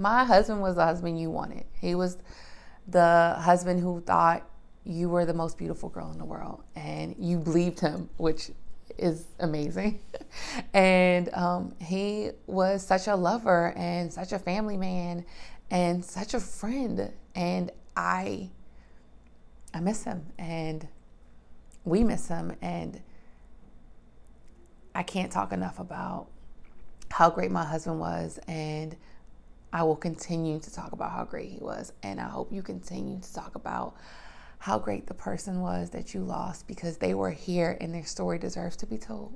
My husband was the husband you wanted. He was the husband who thought you were the most beautiful girl in the world, and you believed him, which is amazing. And he was such a lover and such a family man and such a friend. And I miss him, and we miss him. And I can't talk enough about how great my husband was, and I will continue to talk about how great he was. And I hope you continue to talk about how great the person was that you lost, because they were here and their story deserves to be told.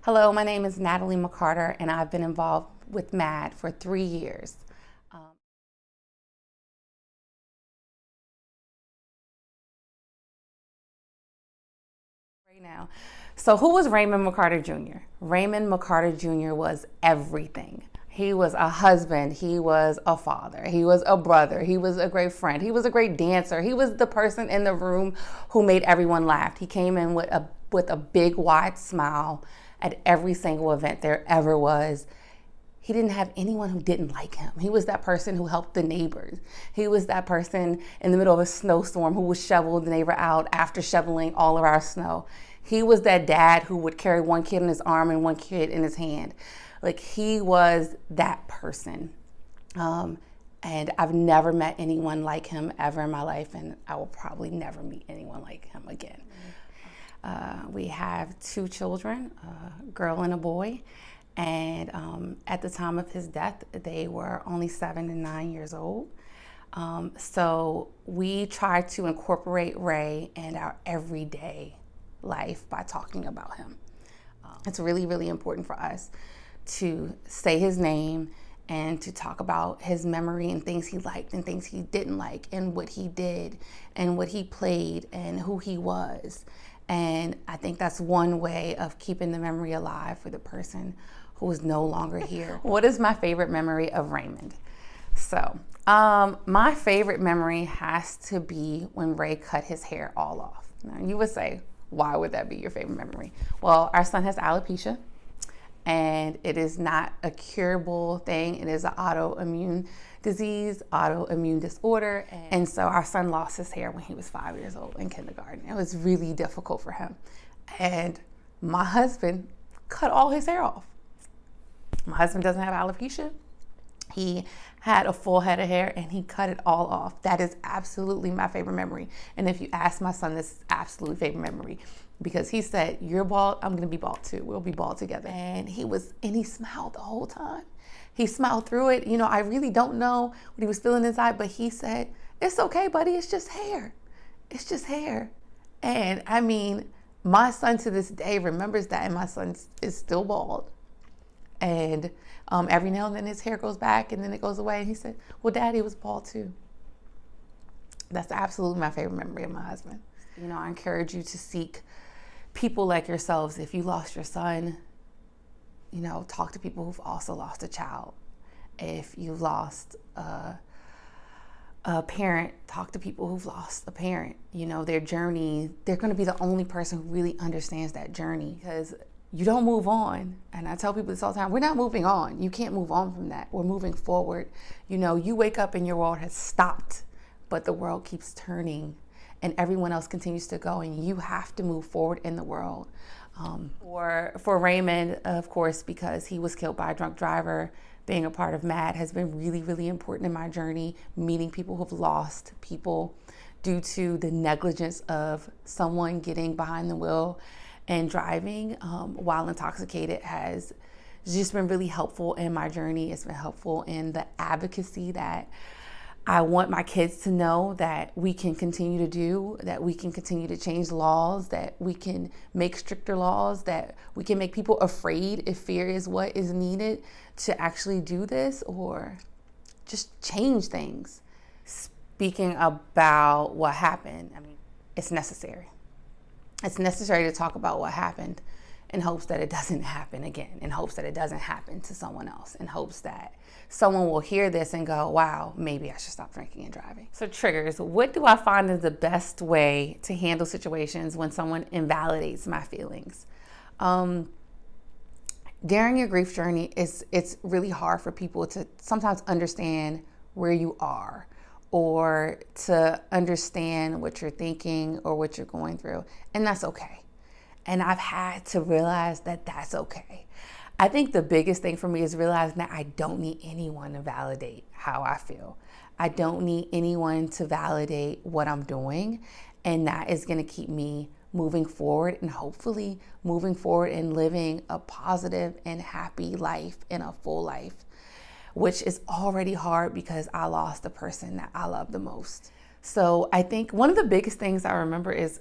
Hello, my name is Natalie McCarter, and I've been involved with MAD for 3 years. Right now. So who was Raymond McCarter Jr.? Raymond McCarter Jr. was everything. He was a husband, he was a father, he was a brother, he was a great friend, he was a great dancer, he was the person in the room who made everyone laugh. He came in with a big wide smile at every single event there ever was. He didn't have anyone who didn't like him. He was that person who helped the neighbors. He was that person in the middle of a snowstorm who would shovel the neighbor out after shoveling all of our snow. He was that dad who would carry one kid in his arm and one kid in his hand. Like, he was that person. And I've never met anyone like him ever in my life, and I will probably never meet anyone like him again. We have 2 children, a girl and a boy. And at the time of his death, they were only 7 and 9 years old. So we try to incorporate Ray in our everyday life by talking about him. It's really, really important for us to say his name and to talk about his memory and things he liked and things he didn't like and what he did and what he played and who he was. And I think that's one way of keeping the memory alive for the person who is no longer here. What is my favorite memory of Raymond? So my favorite memory has to be when Ray cut his hair all off. Now you would say, why would that be your favorite memory? Well, our son has alopecia, and it is not a curable thing. It is an autoimmune disease, autoimmune disorder. And so our son lost his hair when he was 5 years old in kindergarten. It was really difficult for him. And my husband cut all his hair off. My husband doesn't have alopecia. He had a full head of hair and he cut it all off. That is absolutely my favorite memory. And if you ask my son, this is absolutely favorite memory, because he said, "You're bald, I'm gonna be bald too. We'll be bald together." And he smiled the whole time. He smiled through it. You know, I really don't know what he was feeling inside, but he said, "It's okay, buddy, it's just hair. It's just hair." And I mean, my son to this day remembers that, and my son is still bald. And every now and then his hair goes back and then it goes away. And he said, "Well, Daddy was bald too." That's absolutely my favorite memory of my husband. You know, I encourage you to seek people like yourselves. If you lost your son, you know, talk to people who've also lost a child. If you lost a parent, talk to people who've lost a parent. You know, their journey, they're going to be the only person who really understands that journey, because you don't move on. And I tell people this all the time, we're not moving on. You can't move on from that. We're moving forward. You know, you wake up and your world has stopped, but the world keeps turning and everyone else continues to go, and you have to move forward in the world. For Raymond, of course, because he was killed by a drunk driver, being a part of MAD has been really, really important in my journey, meeting people who've lost people due to the negligence of someone getting behind the wheel and driving while intoxicated has just been really helpful in my journey. It's been helpful in the advocacy that I want my kids to know that we can continue to do, that we can continue to change laws, that we can make stricter laws, that we can make people afraid if fear is what is needed to actually do this or just change things. Speaking about what happened, I mean, it's necessary. It's necessary to talk about what happened in hopes that it doesn't happen again, in hopes that it doesn't happen to someone else, in hopes that someone will hear this and go, wow, maybe I should stop drinking and driving. So triggers, what do I find is the best way to handle situations when someone invalidates my feelings? during your grief journey, it's really hard for people to sometimes understand where you are or to understand what you're thinking or what you're going through. And that's okay. And I've had to realize that that's okay. I think the biggest thing for me is realizing that I don't need anyone to validate how I feel. I don't need anyone to validate what I'm doing. And that is going to keep me moving forward and hopefully moving forward and living a positive and happy life and a full life, which is already hard because I lost the person that I love the most. So I think one of the biggest things I remember is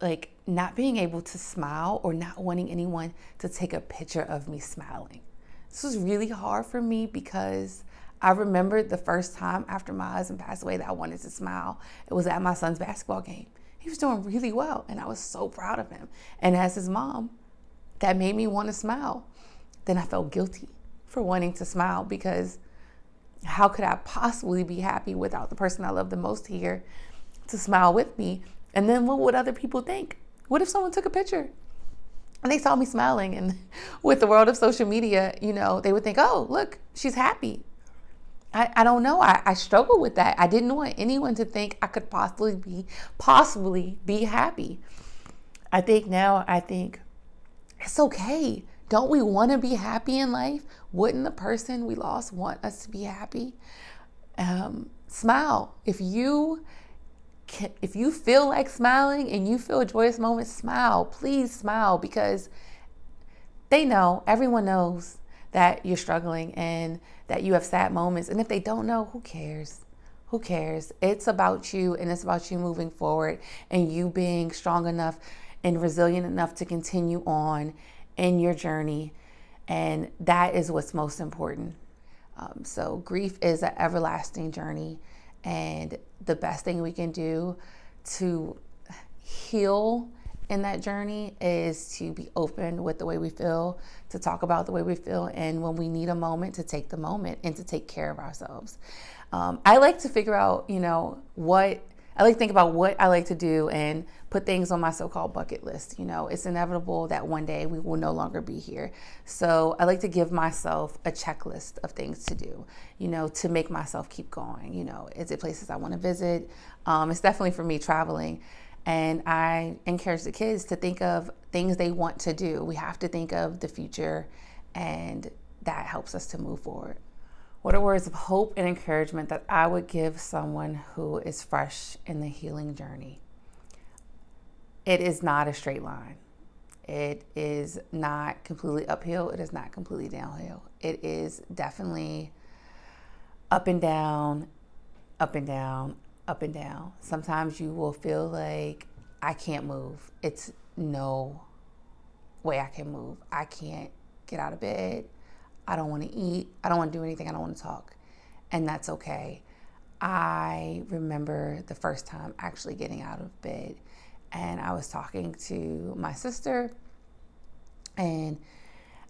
like not being able to smile or not wanting anyone to take a picture of me smiling. This was really hard for me because I remembered the first time after my husband passed away that I wanted to smile. It was at my son's basketball game. He was doing really well and I was so proud of him. And as his mom, that made me want to smile. Then I felt guilty for wanting to smile because how could I possibly be happy without the person I love the most here to smile with me? And then what would other people think? What if someone took a picture and they saw me smiling? And with the world of social media, they would think, oh, look, she's happy. I don't know. I struggle with that. I didn't want anyone to think I could possibly be happy. I think it's okay. Don't we want to be happy in life? Wouldn't the person we lost want us to be happy? Smile. If you feel like smiling and you feel a joyous moment, smile. Please smile because everyone knows that you're struggling and that you have sad moments. And if they don't know, who cares? Who cares? It's about you and it's about you moving forward and you being strong enough and resilient enough to continue on in your journey. And that is what's most important. So grief is an everlasting journey. And the best thing we can do to heal in that journey is to be open with the way we feel, to talk about the way we feel, and when we need a moment, to take the moment and to take care of ourselves. I like to figure out, I like to think about what I like to do and put things on my so-called bucket list. It's inevitable that one day we will no longer be here. So I like to give myself a checklist of things to do, to make myself keep going. Is it places I want to visit? It's definitely for me traveling. And I encourage the kids to think of things they want to do. We have to think of the future, and that helps us to move forward. What are words of hope and encouragement that I would give someone who is fresh in the healing journey? It is not a straight line. It is not completely uphill. It is not completely downhill. It is definitely up and down, up and down, up and down. Sometimes you will feel like I can't move. It's no way I can move. I can't get out of bed. I don't want to eat. I don't want to do anything. I don't want to talk. And that's okay. I remember the first time actually getting out of bed and I was talking to my sister and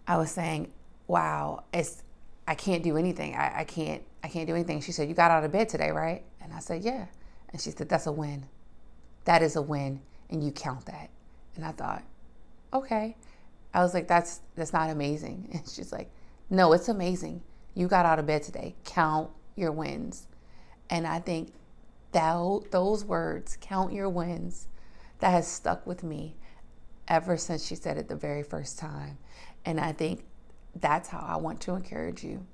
I was saying, wow, I can't do anything. I can't do anything. She said, you got out of bed today, right? And I said, yeah. And she said, that's a win. That is a win. And you count that. And I thought, okay. I was like, that's not amazing. And she's like, no, it's amazing. You got out of bed today. Count your wins. And I think those words, count your wins, that has stuck with me ever since she said it the very first time. And I think that's how I want to encourage you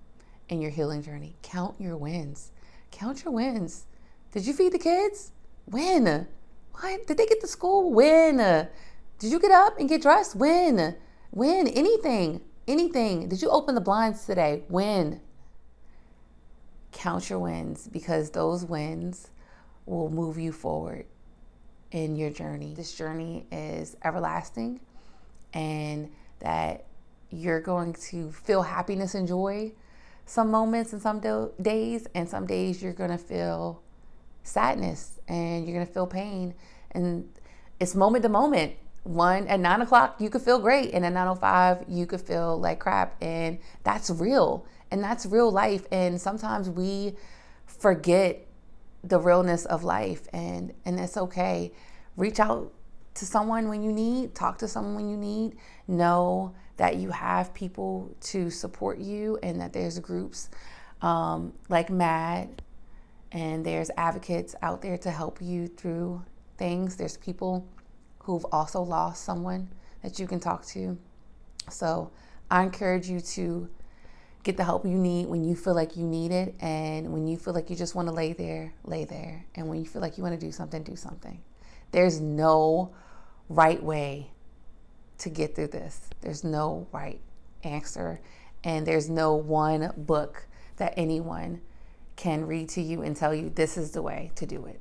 in your healing journey. Count your wins. Count your wins. Did you feed the kids? When? What? Did they get to school? When? Did you get up and get dressed? When? Anything. Did you open the blinds today? When? Count your wins, because those wins will move you forward in your journey. This journey is everlasting, and that you're going to feel happiness and joy some moments and some days, and some days you're going to feel sadness and you're going to feel pain, and it's moment to moment. At 9 o'clock, you could feel great, and at 9:05, you could feel like crap, and that's real, and that's real life. And sometimes we forget the realness of life, and it's okay. Reach out to someone when you need, talk to someone when you need. Know that you have people to support you, and that there's groups like MAD, and there's advocates out there to help you through things. There's people who've also lost someone that you can talk to. So I encourage you to get the help you need when you feel like you need it, and when you feel like you just want to lay there, lay there. And when you feel like you want to do something, do something. There's no right way to get through this. There's no right answer, and there's no one book that anyone can read to you and tell you this is the way to do it.